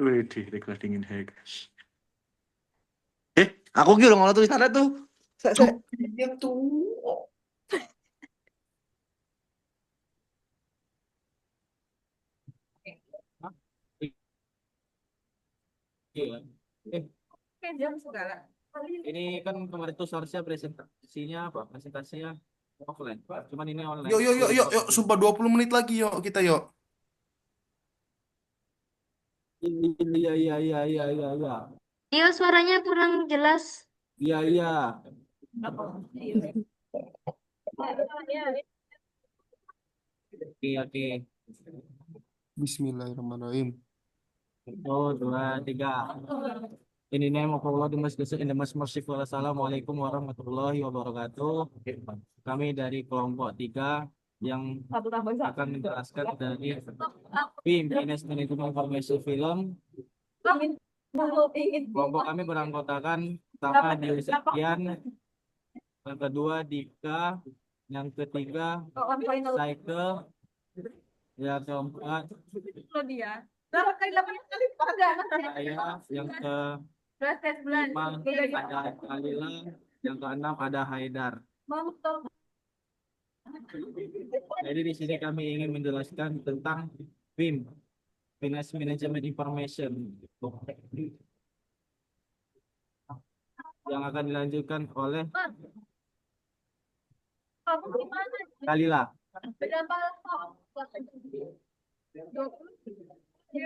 Wih, recording in progress. Aku kira ngono tulisannya tuh. Cuk, Iya tuh. Hah? Iya. Eh, jam segala. ini kan kemarin tuh seharusnya presentasinya apa? Presentasinya offline. Cuman ini online. Yuk, yuk, Di yuk, yuk, record yuk. lagi. Sumpah 20 menit lagi yuk kita yuk. Iya, iya, iya, iya, iya, iya. Iya, suaranya kurang jelas. Iya, iya. Oke, oke. Bismillahirrahmanirrahim. Oh, dua, tiga. In the name of Allah, the most blessed and the most merciful. Assalamualaikum warahmatullahi wabarakatuh. Kami dari kelompok 3 yang akan menjelaskan dari BIM, Business Management Information Film. Kelompok kami beranggotakan pertama di Sekian, yang kedua Dika, yang ketiga Cycle, yang keempat saya, yang kelima ada Kalila, yang keenam ada Haidar. Jadi di sini kami ingin menjelaskan tentang BIM, Business Management Information, yang akan dilanjutkan oleh Kalila.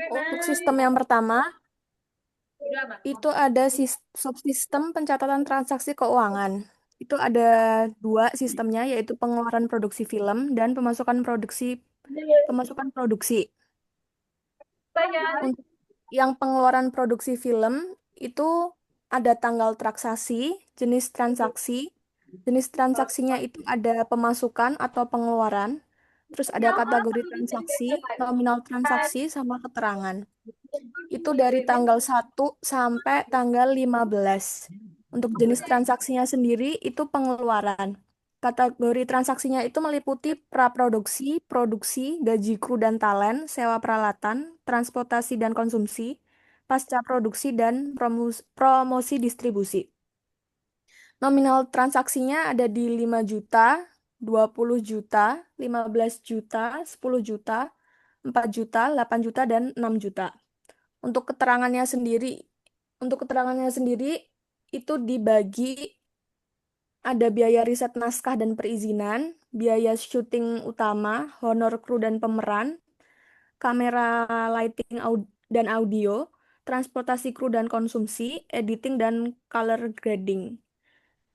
Untuk sistem yang pertama, itu ada subsistem pencatatan transaksi keuangan. Itu ada dua sistemnya, yaitu pengeluaran produksi film dan pemasukan produksi. Untuk yang pengeluaran produksi film itu ada tanggal transaksi, jenis transaksi. Jenis transaksinya itu ada pemasukan atau pengeluaran. Terus ada kategori transaksi, nominal transaksi, sama keterangan. Itu dari tanggal 1 sampai tanggal 15. Untuk jenis transaksinya sendiri itu pengeluaran. Kategori transaksinya itu meliputi praproduksi, produksi, gaji kru dan talent, sewa peralatan, transportasi dan konsumsi, pasca produksi dan promosi distribusi. Nominal transaksinya ada di 5 juta, 20 juta, 15 juta, 10 juta, 4 juta, 8 juta, dan 6 juta. Untuk keterangannya sendiri itu dibagi ada biaya riset naskah dan perizinan, biaya syuting utama, honor kru dan pemeran, kamera lighting dan audio, transportasi kru dan konsumsi, editing dan color grading.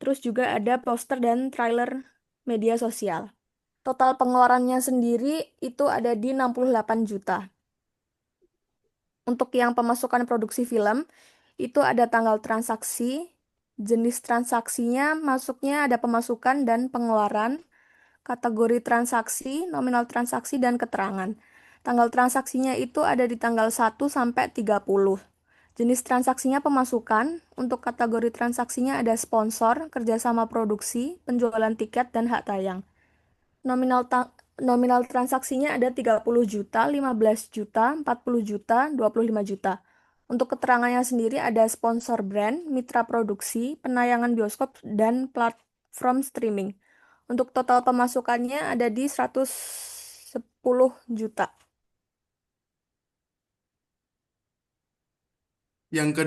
Terus juga ada poster dan trailer media sosial. Total pengeluarannya sendiri itu ada di 68 juta. Untuk yang pemasukan produksi film, itu ada tanggal transaksi, jenis transaksinya masuknya ada pemasukan dan pengeluaran, kategori transaksi, nominal transaksi, dan keterangan. Tanggal transaksinya itu ada di tanggal 1 sampai 30. Jenis transaksinya pemasukan, untuk kategori transaksinya ada sponsor, kerjasama produksi, penjualan tiket, dan hak tayang. Nominal transaksinya ada 30 juta, 15 juta, 40 juta, 25 juta. Untuk keterangannya sendiri ada sponsor brand, mitra produksi, penayangan bioskop, dan platform streaming. Untuk total pemasukannya ada di 110 juta. Yang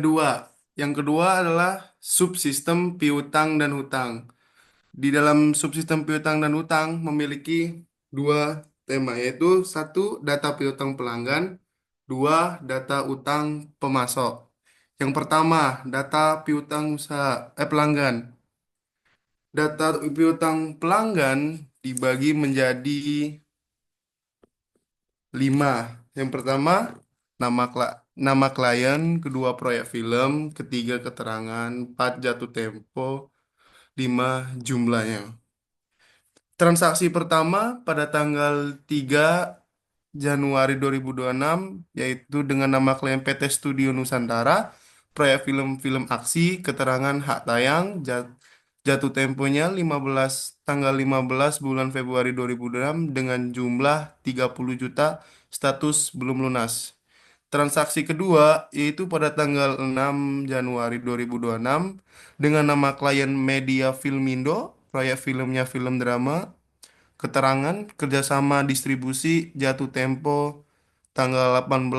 kedua adalah subsistem piutang dan hutang. Di dalam subsistem piutang dan hutang memiliki dua tema, yaitu satu, data piutang pelanggan, dua, data utang pemasok. Yang pertama, data piutang pelanggan. Data piutang pelanggan dibagi menjadi 5. Yang pertama, nama klien, kedua proyek film, ketiga keterangan, 4 jatuh tempo, 5 jumlahnya. Transaksi pertama pada tanggal 3 Januari 2026 yaitu dengan nama klien PT Studio Nusantara, proyek film-film aksi, keterangan hak tayang, jatuh temponya tanggal 15 bulan Februari 2026 dengan jumlah 30 juta, status belum lunas. Transaksi kedua yaitu pada tanggal 6 Januari 2026 dengan nama klien Media Filmindo, proyek filmnya film drama, keterangan kerjasama distribusi jatuh tempo tanggal 18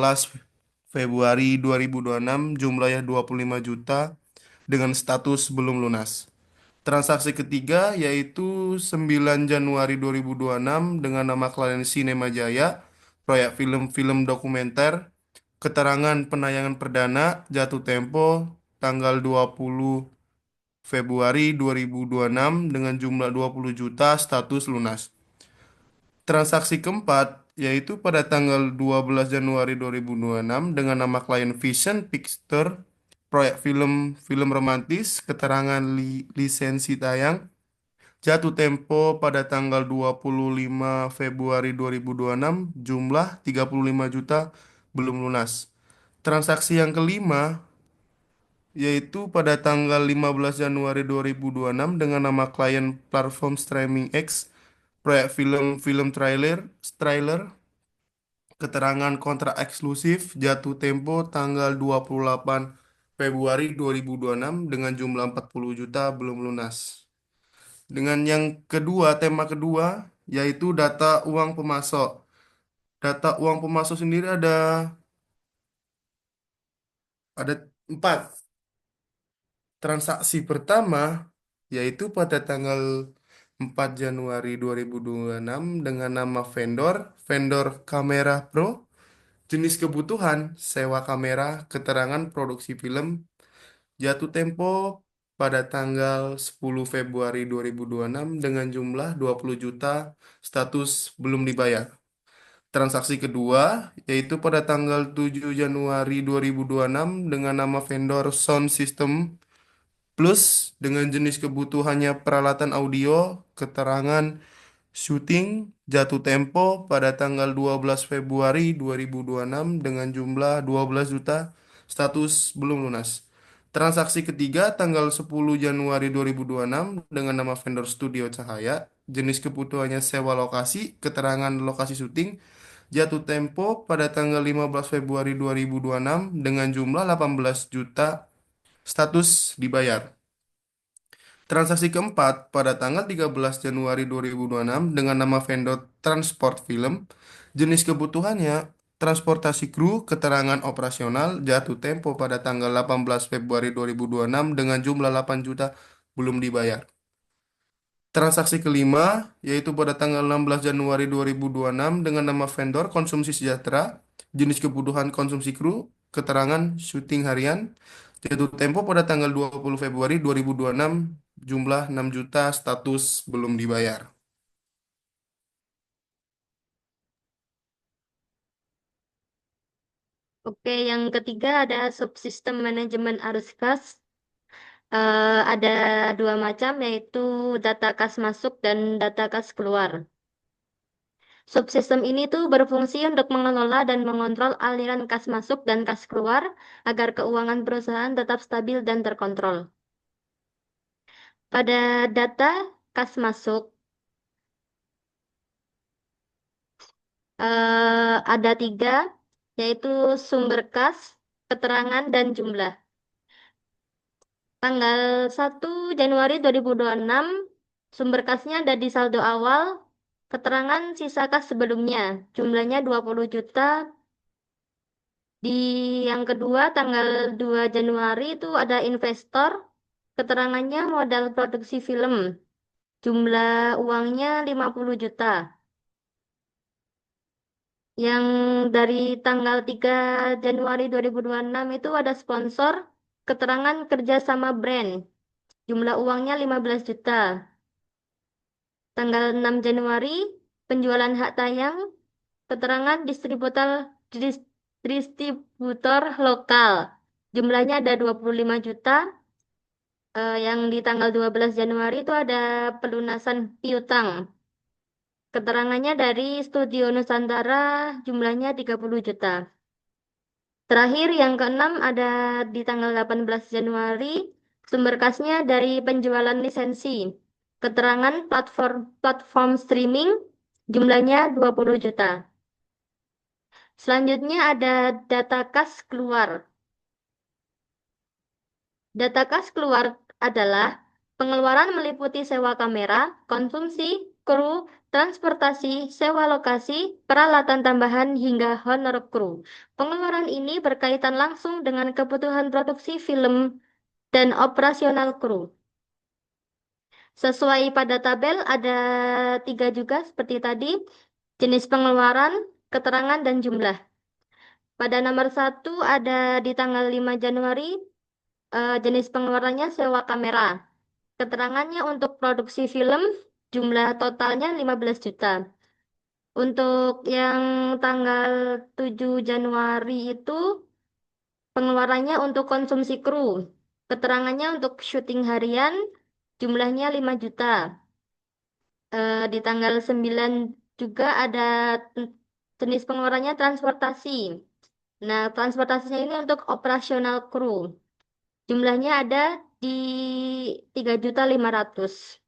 Februari 2026 jumlahnya 25 juta dengan status belum lunas. Transaksi ketiga yaitu 9 Januari 2026 dengan nama klien Sinema Jaya, proyek film-film dokumenter, keterangan penayangan perdana jatuh tempo tanggal 20 Februari 2026 dengan jumlah 20 juta status lunas. Transaksi keempat yaitu pada tanggal 12 Januari 2026 dengan nama klien Vision Picture, proyek film romantis, keterangan lisensi tayang, jatuh tempo pada tanggal 25 Februari 2026, jumlah 35 juta belum lunas. Transaksi yang kelima yaitu pada tanggal 15 Januari 2026 dengan nama klien platform streaming X, proyek film trailer, keterangan kontrak eksklusif jatuh tempo tanggal 28 Februari 2026 dengan jumlah 40 juta belum lunas. Dengan yang kedua, tema kedua yaitu data uang pemasok. Data uang pemasok sendiri ada empat. Transaksi pertama yaitu pada tanggal 4 Januari 2026 dengan nama vendor kamera pro, jenis kebutuhan sewa kamera, keterangan produksi film, jatuh tempo pada tanggal 10 Februari 2026 dengan jumlah 20 juta status belum dibayar. Transaksi kedua yaitu pada tanggal 7 Januari 2026 dengan nama vendor sound system plus dengan jenis kebutuhannya peralatan audio, keterangan syuting, jatuh tempo pada tanggal 12 Februari 2026 dengan jumlah 12 juta status belum lunas. Transaksi ketiga tanggal 10 Januari 2026 dengan nama vendor Studio Cahaya, jenis kebutuhannya sewa lokasi, keterangan lokasi syuting, jatuh tempo pada tanggal 15 Februari 2026 dengan jumlah 18 juta status dibayar. Transaksi keempat pada tanggal 13 Januari 2026 dengan nama vendor Transport Film, jenis kebutuhannya transportasi kru, keterangan operasional, jatuh tempo pada tanggal 18 Februari 2026 dengan jumlah 8 juta belum dibayar. Transaksi kelima yaitu pada tanggal 16 Januari 2026 dengan nama vendor Konsumsi Sejahtera, jenis kebutuhan konsumsi kru, keterangan syuting harian, jatuh tempo pada tanggal 20 Februari 2026, jumlah 6 juta status belum dibayar. Oke, yang ketiga ada subsistem manajemen arus kas. Ada dua macam, yaitu data kas masuk dan data kas keluar. Subsistem ini tuh berfungsi untuk mengelola dan mengontrol aliran kas masuk dan kas keluar agar keuangan perusahaan tetap stabil dan terkontrol. Pada data kas masuk, ada tiga, yaitu sumber kas, keterangan, dan jumlah. Tanggal 1 Januari 2026, sumber kasnya ada di saldo awal, keterangan sisa kas sebelumnya, jumlahnya 20 juta. Di yang kedua, tanggal 2 Januari itu ada investor, keterangannya modal produksi film, jumlah uangnya 50 juta. Yang dari tanggal 3 Januari 2026 itu ada sponsor, keterangan kerja sama brand, jumlah uangnya 15 juta. Tanggal 6 Januari, penjualan hak tayang, keterangan distributor lokal. Jumlahnya ada 25 juta. Yang di tanggal 12 Januari itu ada pelunasan piutang. Keterangannya dari Studio Nusantara, jumlahnya 30 juta. Terakhir yang keenam ada di tanggal 18 Januari, sumber kasnya dari penjualan lisensi. Keterangan platform streaming, jumlahnya 20 juta. Selanjutnya ada data kas keluar. Data kas keluar adalah pengeluaran meliputi sewa kamera, konsumsi, kru, transportasi, sewa lokasi, peralatan tambahan, hingga honor kru. Pengeluaran ini berkaitan langsung dengan kebutuhan produksi film dan operasional kru. Sesuai pada tabel ada 3 juga seperti tadi, jenis pengeluaran, keterangan, dan jumlah. Pada nomor 1 ada di tanggal 5 Januari, jenis pengeluarannya sewa kamera. Keterangannya untuk produksi film, jumlah totalnya 15 juta. Untuk yang tanggal 7 Januari itu, pengeluarannya untuk konsumsi kru. Keterangannya untuk syuting harian, jumlahnya 5 juta. Di tanggal 9 juga ada jenis pengeluarannya transportasi. Nah, transportasinya ini untuk operasional kru. Jumlahnya ada di 3.500.000.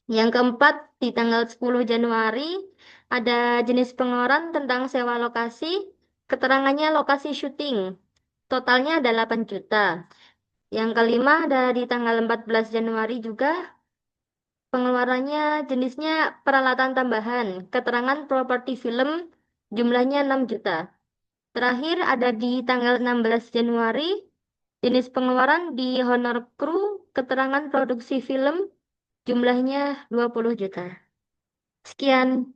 Yang keempat, di tanggal 10 Januari ada jenis pengeluaran tentang sewa lokasi. Keterangannya lokasi syuting. Totalnya ada 8 juta. Yang kelima ada di tanggal 14 Januari juga. Pengeluarannya jenisnya peralatan tambahan. Keterangan properti film jumlahnya 6 juta. Terakhir ada di tanggal 16 Januari. Jenis pengeluaran di honor kru, keterangan produksi film jumlahnya 20 juta. Sekian.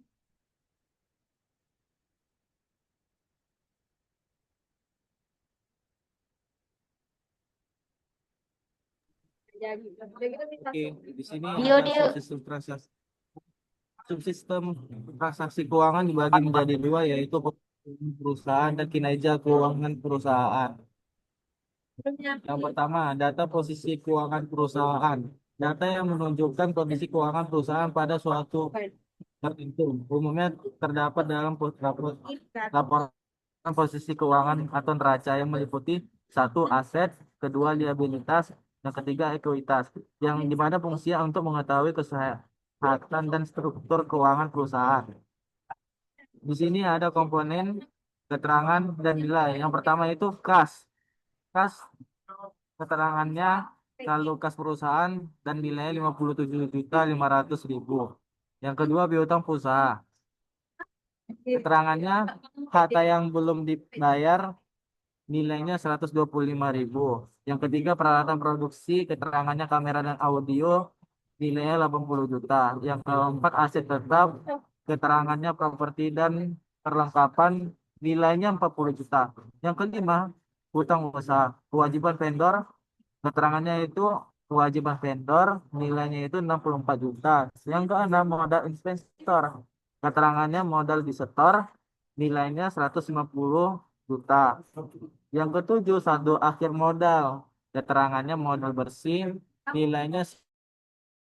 Oke, di sini Dio, ada Dio. subsistem transaksi keuangan dibagi menjadi dua, yaitu perusahaan dan kinerja keuangan perusahaan. Yang pertama, data posisi keuangan perusahaan. Data yang menunjukkan kondisi keuangan perusahaan pada suatu tertentu. Umumnya terdapat dalam laporan posisi keuangan atau neraca yang meliputi satu aset, kedua liabilitas, dan ketiga ekuitas, yang dimana fungsinya untuk mengetahui kesehatan dan struktur keuangan perusahaan. Di sini ada komponen keterangan dan nilai. Yang pertama itu kas. Kas keterangannya saldo kas perusahaan dan nilainya 57.500.000. Yang kedua piutang perusahaan. Keterangannya harta yang belum dibayar nilainya 125.000. Yang ketiga peralatan produksi, keterangannya kamera dan audio, nilainya 80 juta. Yang keempat aset tetap, keterangannya properti dan perlengkapan, nilainya 40 juta. Yang kelima hutang usaha, kewajiban vendor, keterangannya itu kewajiban vendor, nilainya itu 64 juta. Yang keenam modal investor, keterangannya modal di setor, nilainya 150 juta. Yang ketujuh, saldo akhir modal. Keterangannya modal bersih, nilainya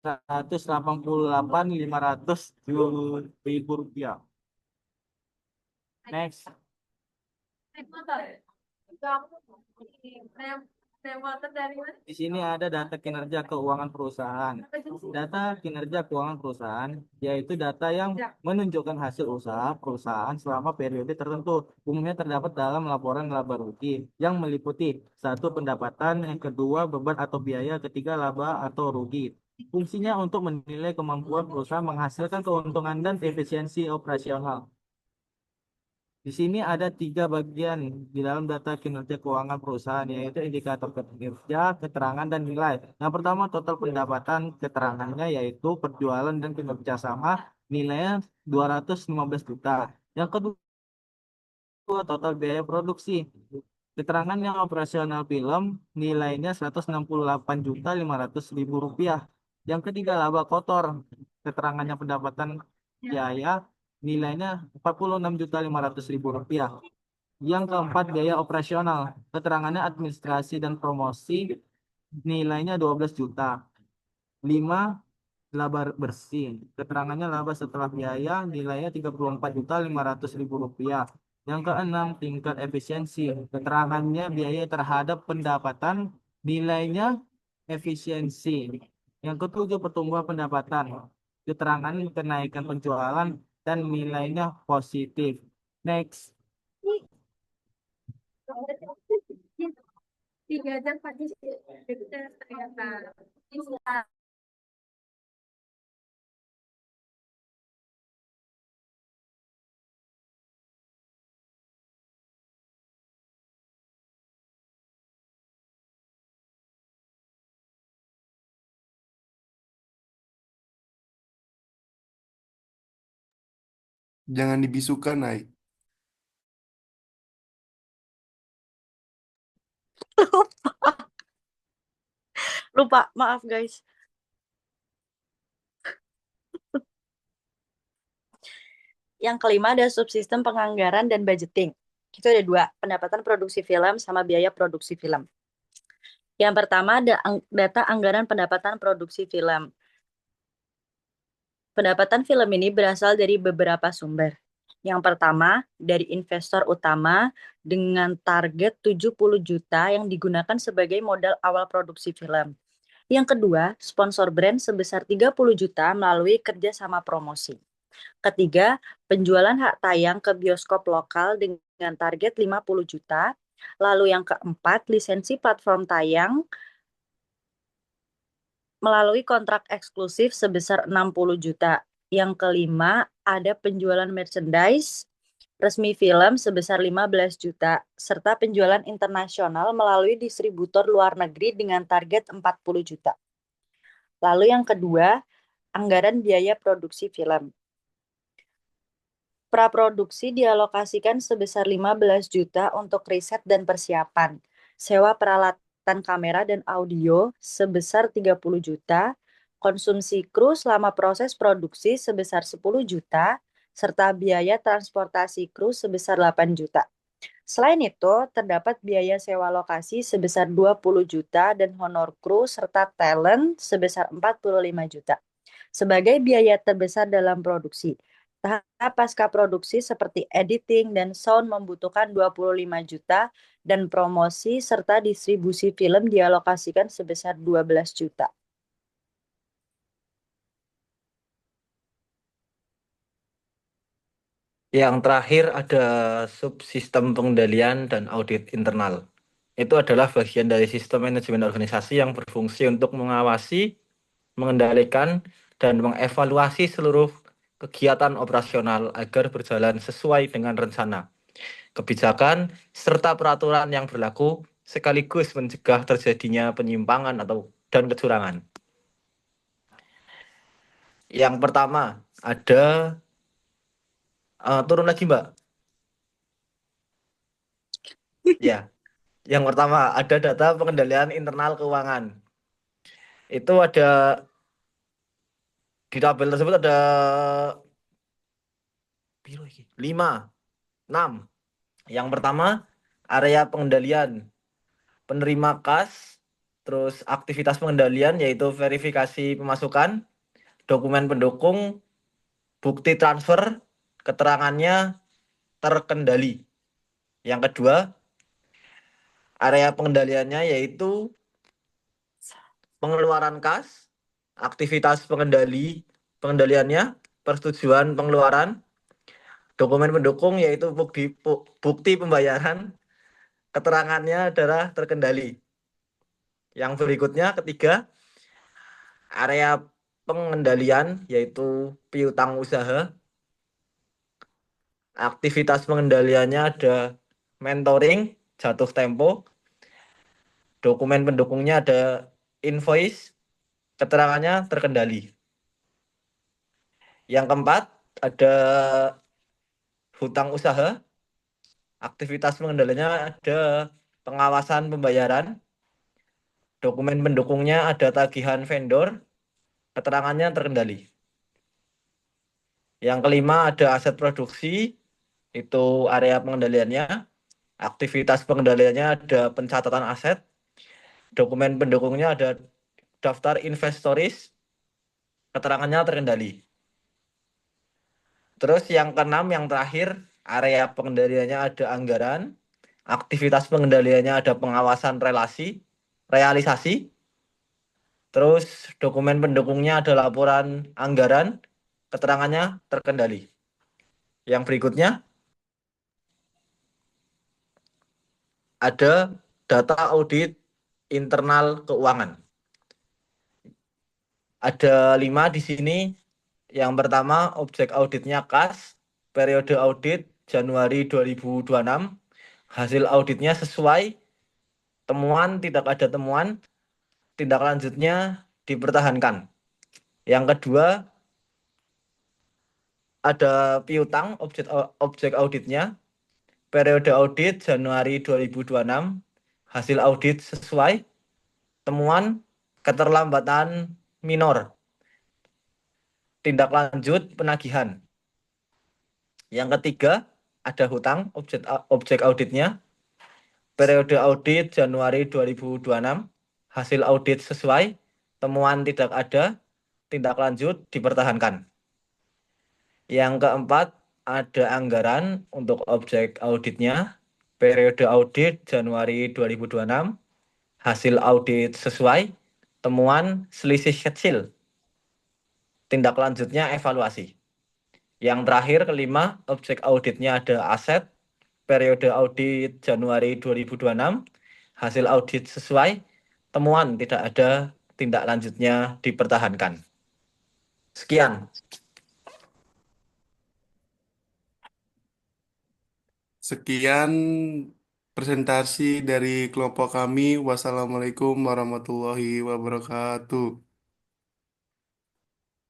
188.500.000 rupiah. Next. Di sini ada data kinerja keuangan perusahaan. Data kinerja keuangan perusahaan yaitu data yang menunjukkan hasil usaha perusahaan selama periode tertentu. Umumnya terdapat dalam laporan laba rugi yang meliputi satu pendapatan, yang kedua beban atau biaya, ketiga laba atau rugi. Fungsinya untuk menilai kemampuan perusahaan menghasilkan keuntungan dan efisiensi operasional. Di sini ada 3 bagian di dalam data kinerja keuangan perusahaan, yaitu indikator kinerja, keterangan, dan nilai. Yang pertama, total pendapatan, keterangannya yaitu penjualan dan kinerja sama, nilainya 215 juta. Yang kedua, total biaya produksi. Keterangannya operasional film, nilainya 168.500.000 rupiah. Yang ketiga, laba kotor. Keterangannya pendapatan biaya, nilainya 46.500.000 rupiah. Yang keempat, biaya operasional. Keterangannya administrasi dan promosi, nilainya 12 juta. 5, laba bersih. Keterangannya laba setelah biaya, nilainya 34.500.000 rupiah. Yang keenam, tingkat efisiensi. Keterangannya biaya terhadap pendapatan, nilainya efisiensi. Yang ketujuh, pertumbuhan pendapatan. Keterangan kenaikan penjualan dan nilainya positif. Next. 3 jam pagi kita ternyata. Jangan dibisukan, Nay. Lupa, maaf guys. Yang kelima ada subsistem penganggaran dan budgeting. Itu ada 2, pendapatan produksi film sama biaya produksi film. Yang pertama ada data anggaran pendapatan produksi film. Pendapatan film ini berasal dari beberapa sumber. Yang pertama, dari investor utama dengan target 70 juta yang digunakan sebagai modal awal produksi film. Yang kedua, sponsor brand sebesar 30 juta melalui kerjasama promosi. Ketiga, penjualan hak tayang ke bioskop lokal dengan target 50 juta. Lalu yang keempat, lisensi platform tayang melalui kontrak eksklusif sebesar 60 juta. Yang kelima, ada penjualan merchandise resmi film sebesar 15 juta, serta penjualan internasional melalui distributor luar negeri dengan target 40 juta. Lalu yang kedua, anggaran biaya produksi film. Praproduksi dialokasikan sebesar 15 juta untuk riset dan persiapan. Sewa peralatan kamera dan audio sebesar 30 juta. Konsumsi kru selama proses produksi sebesar 10 juta. Serta biaya transportasi kru sebesar 8 juta. Selain itu, terdapat biaya sewa lokasi sebesar 20 juta dan honor kru serta talent sebesar 45 juta. Sebagai biaya terbesar dalam produksi, tahap pasca produksi seperti editing dan sound membutuhkan 25 juta dan promosi serta distribusi film dialokasikan sebesar 12 juta. Yang terakhir ada subsistem pengendalian dan audit internal. Itu adalah bagian dari sistem manajemen organisasi yang berfungsi untuk mengawasi, mengendalikan, dan mengevaluasi seluruh kegiatan operasional agar berjalan sesuai dengan rencana, kebijakan, serta peraturan yang berlaku, sekaligus mencegah terjadinya penyimpangan dan kecurangan. Yang pertama ada turun lagi, Mbak. Ya, yang pertama ada data pengendalian internal keuangan. Itu ada di tabel tersebut ada 5, 6. Yang pertama area pengendalian penerima kas, terus aktivitas pengendalian yaitu verifikasi pemasukan, dokumen pendukung, bukti transfer, keterangannya terkendali. Yang kedua, area pengendaliannya yaitu pengeluaran kas, aktivitas pengendaliannya, persetujuan pengeluaran, dokumen pendukung yaitu bukti pembayaran, keterangannya adalah terkendali. Yang berikutnya, ketiga, area pengendalian yaitu piutang usaha. Aktivitas pengendaliannya ada mentoring, jatuh tempo. Dokumen pendukungnya ada invoice, keterangannya terkendali. Yang keempat, ada hutang usaha. Aktivitas pengendaliannya ada pengawasan pembayaran. Dokumen pendukungnya ada tagihan vendor, keterangannya terkendali. Yang kelima ada aset produksi, itu area pengendaliannya. Aktivitas pengendaliannya ada pencatatan aset. Dokumen pendukungnya ada daftar investoris, keterangannya terkendali. Terus yang keenam, yang terakhir, area pengendaliannya ada anggaran. Aktivitas pengendaliannya ada pengawasan realisasi. Terus dokumen pendukungnya ada laporan anggaran, keterangannya terkendali. Yang berikutnya, ada data audit internal keuangan. Ada 5 di sini. Yang pertama, objek auditnya kas, periode audit Januari 2026, hasil auditnya sesuai, temuan tidak ada temuan, tindak lanjutnya dipertahankan. Yang kedua, ada piutang objek auditnya, periode audit Januari 2026, hasil audit sesuai, temuan keterlambatan minor, tindak lanjut penagihan. Yang ketiga, ada hutang objek auditnya, periode audit Januari 2026, hasil audit sesuai, temuan tidak ada, tindak lanjut dipertahankan. Yang keempat, ada anggaran untuk objek auditnya, periode audit Januari 2026, hasil audit sesuai, temuan selisih kecil, tindak lanjutnya evaluasi. Yang terakhir, kelima, objek auditnya ada aset, periode audit Januari 2026, hasil audit sesuai, temuan tidak ada, tindak lanjutnya dipertahankan. Sekian. Sekian presentasi dari kelompok kami. Wassalamualaikum warahmatullahi wabarakatuh.